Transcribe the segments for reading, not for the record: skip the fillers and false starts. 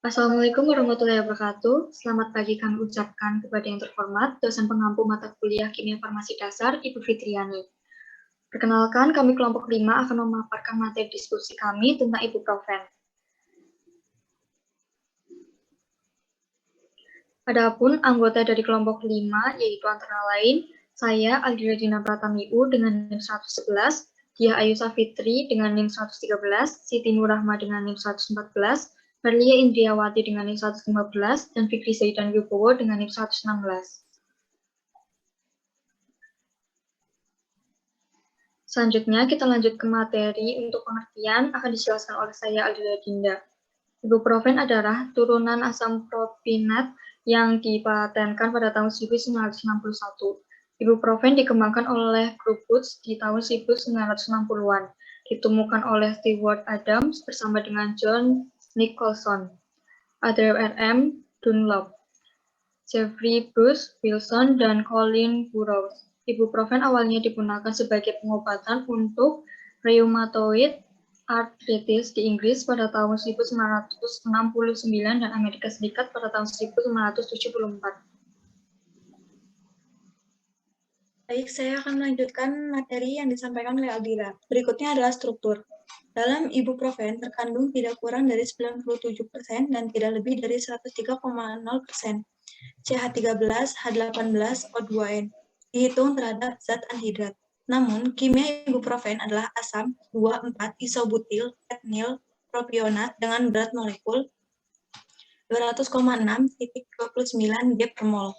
Assalamualaikum warahmatullahi wabarakatuh. Selamat pagi kami ucapkan kepada yang terhormat, dosen pengampu mata kuliah Kimia Farmasi Dasar, Ibu Fitriani. Perkenalkan, kami kelompok 5 akan memaparkan materi diskusi kami tentang ibuprofen. Adapun anggota dari kelompok 5, yaitu antara lain, saya Aldira Dina Pratamiu dengan NIM 111, Diah Ayu Safitri dengan NIM 113, Siti Nurrahma dengan NIM 114, Berlia Indriawati dengan NIM 115, dan Fikri Zaidan Wibowo dengan NIM 116. Selanjutnya, kita lanjut ke materi. Untuk pengertian akan dijelaskan oleh saya, Aldila Dinda. Ibuprofen adalah turunan asam propionat yang dipatenkan pada tahun 1961. Ibuprofen dikembangkan oleh grup Woods di tahun 1960-an. Ditemukan oleh Stewart Adams bersama dengan John Nicholson, Adrian R.M. Dunlop, Jeffrey Bruce Wilson, dan Colin Burrows. Ibuprofen awalnya digunakan sebagai pengobatan untuk rheumatoid arthritis di Inggris pada tahun 1969 dan Amerika Serikat pada tahun 1974. Baik, saya akan melanjutkan materi yang disampaikan oleh Aldira. Berikutnya adalah struktur. Dalam ibuprofen terkandung tidak kurang dari 97% dan tidak lebih dari 103,0% CH13, H18, O2N, dihitung terhadap zat anhidrat. Namun, kimia ibuprofen adalah asam 2,4-isobutyl etnil propionat dengan berat molekul 200,6,29 G per mol.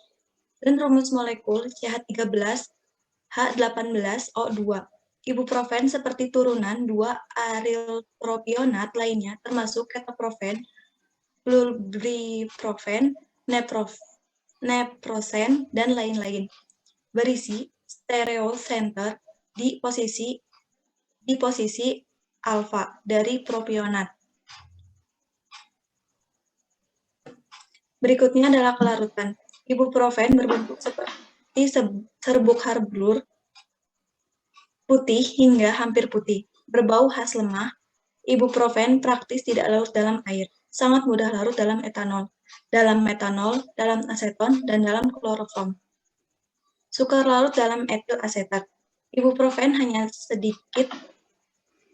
Dan rumus molekul CH13 H18O2. Ibuprofen seperti turunan 2-arilpropionat lainnya termasuk ketoprofen, flurbiprofen, neprosen, dan lain-lain. Berisi stereocenter di posisi alfa dari propionat. Berikutnya adalah kelarutan. Ibuprofen berbentuk seperti serbuk harbur putih hingga hampir putih, berbau khas lemah. Ibuprofen praktis tidak larut dalam air, sangat mudah larut dalam etanol, dalam metanol, dalam aseton, dan dalam kloroform. Sukar larut dalam etil asetat. Ibuprofen hanya sedikit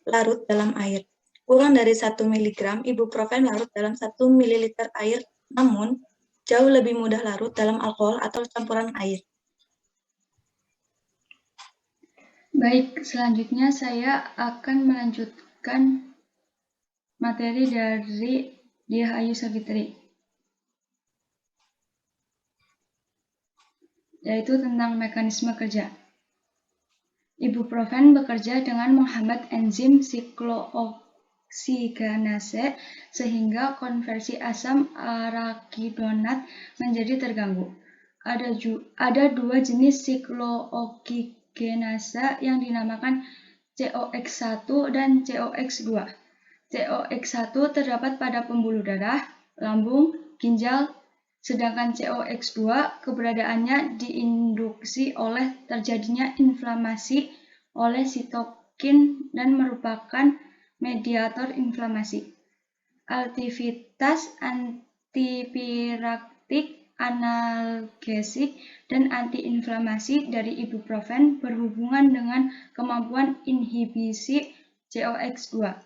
larut dalam air. Kurang dari 1 mg ibuprofen larut dalam 1 ml air, namun jauh lebih mudah larut dalam alkohol atau campuran air. Baik, selanjutnya saya akan melanjutkan materi dari Diah Ayu Safitri, yaitu tentang mekanisme kerja. Ibuprofen bekerja dengan menghambat enzim siklooksidase sehingga konversi asam arakidonat menjadi terganggu. Ada dua jenis siklooksidase yang dinamakan COX1 dan COX2. COX1 terdapat pada pembuluh darah, lambung, ginjal, sedangkan COX2 keberadaannya diinduksi oleh terjadinya inflamasi oleh sitokin dan merupakan mediator inflamasi. Aktivitas antipiraktik, analgesik, dan antiinflamasi dari ibuprofen berhubungan dengan kemampuan inhibisi COX2.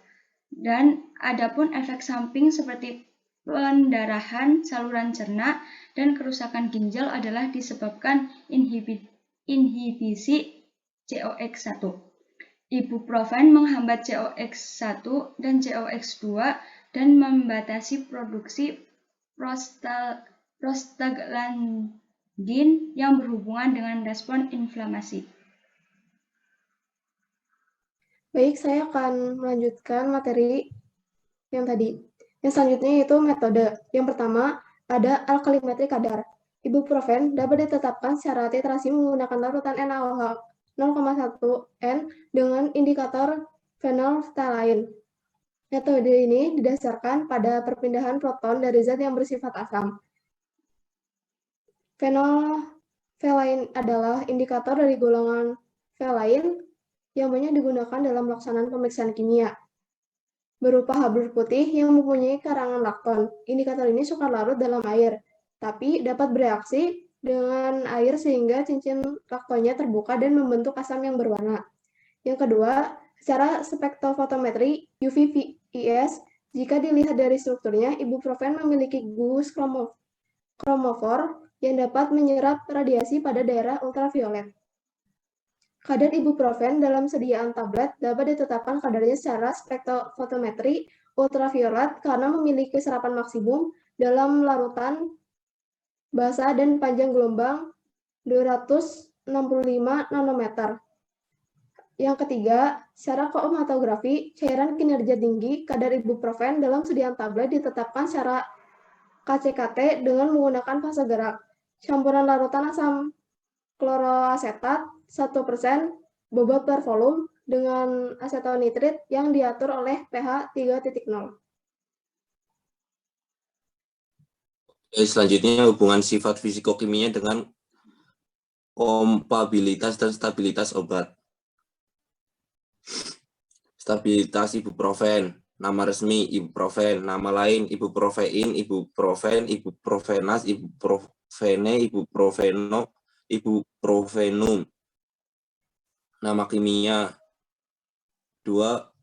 Dan adapun efek samping seperti pendarahan saluran cerna dan kerusakan ginjal adalah disebabkan inhibisi COX1. Ibuprofen menghambat COX1 dan COX2 dan membatasi produksi prostaglandin yang berhubungan dengan respon inflamasi. Baik, saya akan melanjutkan materi yang tadi. Yang selanjutnya yaitu metode. Yang pertama, ada alkalimetri kadar. Ibuprofen dapat ditetapkan secara titrasi menggunakan larutan NaOH 0,1 N dengan indikator phenolphthalein. Metode ini didasarkan pada perpindahan proton dari zat yang bersifat asam. Phenolphthalein adalah indikator dari golongan phthalein yang banyak digunakan dalam pelaksanaan pemeriksaan kimia. berupa habur putih yang mempunyai karangan lakton. Indikator ini suka larut dalam air, tapi dapat bereaksi dengan air sehingga cincin laktonnya terbuka dan membentuk asam yang berwarna. Yang kedua, secara spektrofotometri UV-VIS, jika dilihat dari strukturnya, ibuprofen memiliki gugus kromofor yang dapat menyerap radiasi pada daerah ultraviolet. Kadar ibuprofen dalam sediaan tablet dapat ditetapkan kadarnya secara spektrofotometri ultraviolet karena memiliki serapan maksimum dalam larutan basah dan panjang gelombang 265 nanometer. Yang ketiga, secara kromatografi, cairan kinerja tinggi kadar ibuprofen dalam sediaan tablet ditetapkan secara KCKT dengan menggunakan fase gerak. Campuran larutan asam kloroasetat 1% bobot per volume dengan asetonitrit yang diatur oleh pH 3.0. Selanjutnya hubungan sifat fisikokimia dengan kompabilitas dan stabilitas obat. Stabilitas ibuprofen. Nama resmi ibuprofen, nama lain ibuprofein, ibuprofen, ibuprofenas, ibuprofene, ibuprofeno, ibuprofenum. Nama kimia 2,4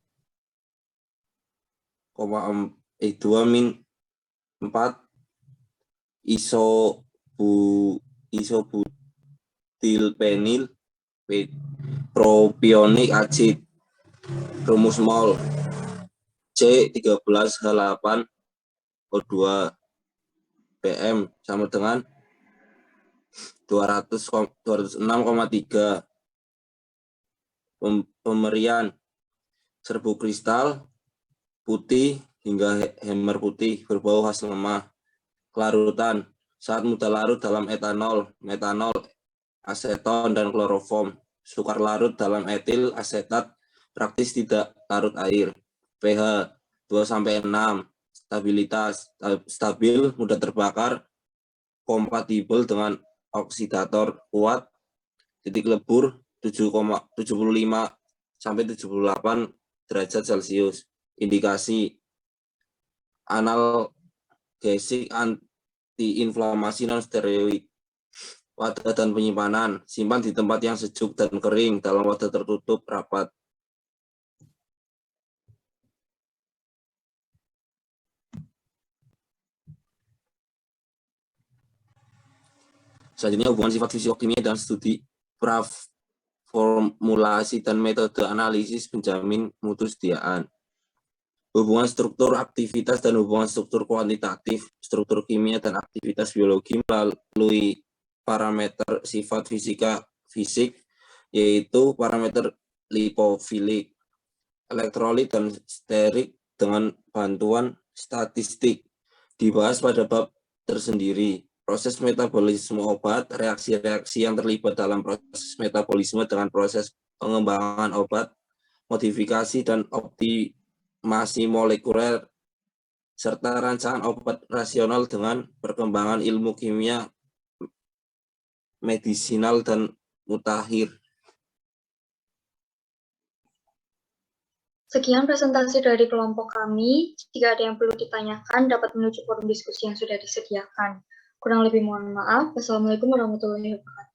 isobutilpenil propionik acid. Rumus mol C13H8O2 PM sama dengan 206,3. Pemberian serbuk kristal putih hingga hemer putih berbau khas lemah. Kelarutan saat mudah larut dalam etanol, metanol, aseton, dan kloroform. Sukar larut dalam etil asetat, praktis tidak larut air. pH 2-6. Stabilitas stabil, mudah terbakar, kompatibel dengan oksidator kuat. Titik lebur 75 sampai 78 derajat Celcius. Indikasi analgesik, antiinflamasi, non steroid. Wadah dan penyimpanan, simpan di tempat yang sejuk dan kering dalam wadah tertutup rapat. Selanjutnya hubungan sifat fisikokimia dan studi formulasi dan metode analisis penjamin mutu sediaan. Hubungan struktur aktivitas dan hubungan struktur kuantitatif, struktur kimia dan aktivitas biologi melalui parameter sifat fisik, yaitu parameter lipofilik, elektrolit, dan sterik dengan bantuan statistik. Dibahas pada bab tersendiri. Proses metabolisme obat, reaksi-reaksi yang terlibat dalam proses metabolisme dengan proses pengembangan obat, modifikasi dan optimasi molekuler, serta rancangan obat rasional dengan perkembangan ilmu kimia, medisinal, dan mutakhir. Sekian presentasi dari kelompok kami. Jika ada yang perlu ditanyakan, dapat menuju forum diskusi yang sudah disediakan. Kurang lebih mohon maaf. Wassalamualaikum warahmatullahi wabarakatuh.